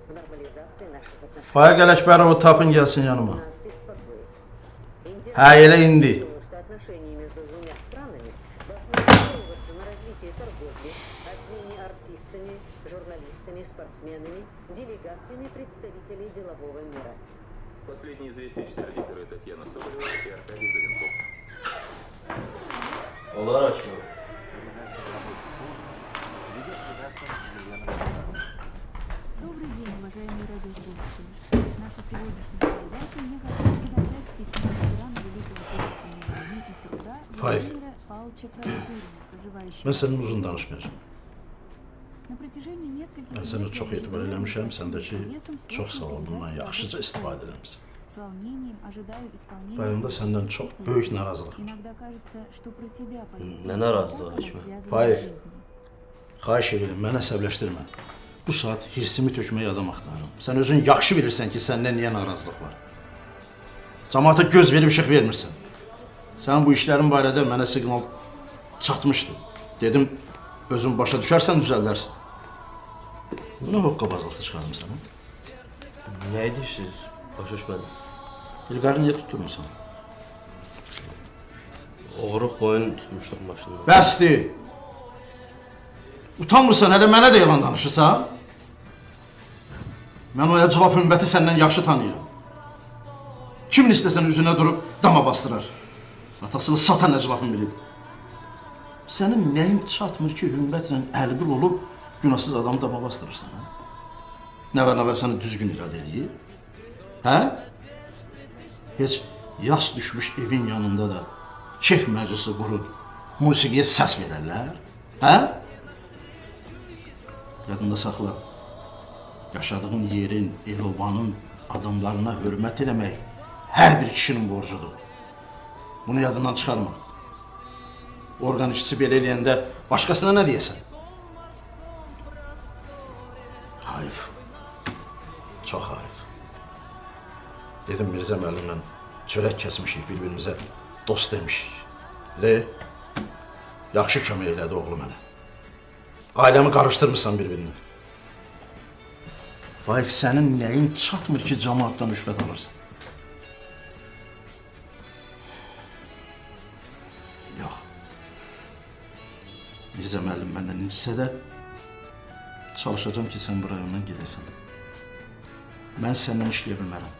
нормализации наших отношений. Faik Ələkbərov tapın gəlsin yanıma. Нас беспокоит. Индия Hə, elə indi. считала, что отношения между двумя странами должны основываться на развитии торговли, обмене артистами, журналистами, спортсменами, делегациями представителей делового мира. Последние известия читали редакторы Татьяна Соболева и Аркадий Завенков. Onlar açmıyor. Добрый день, уважаемые радиослушатели. Нашу сегодняшнюю передачу мы хотим начать с письма ветерана Великой Отечественной войны и труда Faik, Владимира Павловича Крайкурина, проживающего mən в sənin Москве. uzun danışmayacağım. На протяжении нескольких Mən sənə лет çox я etibar ожидаю eləmişəm, с sən də ki, интересом çox слушаю sağ ol, bundan передачу yaxşıca «Радио istifadə Спорт». eləmisən. С волнением ожидаю исполнения. Rayonda səndən çox песни. böyük narazılıq var. Иногда кажется, что про тебя поют. Ne narazılığı Так она Haşmi? связана Faik. с жизнью. Xahiş edirəm, məni əsəbləşdirmə. Bu saat hirsimi tökməyə adam axtarıram. Sən özün yaxşı bilirsən ki, səndən niyə narazılıq var. Cəmaata göz verib işıq vermirsən. Sən bu işlərin barədə mənə siqnal çatmışdı. Dedim, özün başa düşərsən, düzəldərsən. Bu nə hoqqabazlıqda çıxarım sənə? Ne ediyorsunuz? Başa düşmedim. İlqarı niyə tutturmuşsan? Oğruq boyun tutmuştum başında. Bəsdir. Utanmırsan, hələ mənə də yalan danışırsan? Mən o əclaf ümməti səndən yaxşı tanıyıram. Kimin istəsən üzünə durub dama bastırar. Atasını satan əclafın biridir. Sənin nəyin çatmır ki, ümmətlə əlbir olub günahsız adamı dama bastırırsan, hə? Nəvər səni düzgün iradə eləyir? Hə? Heç yas düşmüş evin yanında da keyf məclisi qurub musiqiyə səs verərlər? Hə? Yadında saxla. Yaşadığın yerin, el-obanın adamlarına hörmət eləmək hər bir kişinin borcudur. Bunu yadından çıxarma. Orqan işçisi belə eləyəndə başqasına nə deyəsən? Hayf. Çox hayf. Dedim Mirzə müəllimlə çörək kəsmişik, bir-birimizə dost demişik. Yaxşı kömək elədi oğlu mənə. Ailəmi qarışdırmışsan bir-birini. Faik, sənin nəyin çatmır ki, cəmaatdan rüşvət alırsın? Yox. Mirzə müəllim məndən incisə də çalışacağım ki, sən bu rayondan gedəsən. Mən səndən işləyə bilmərəm.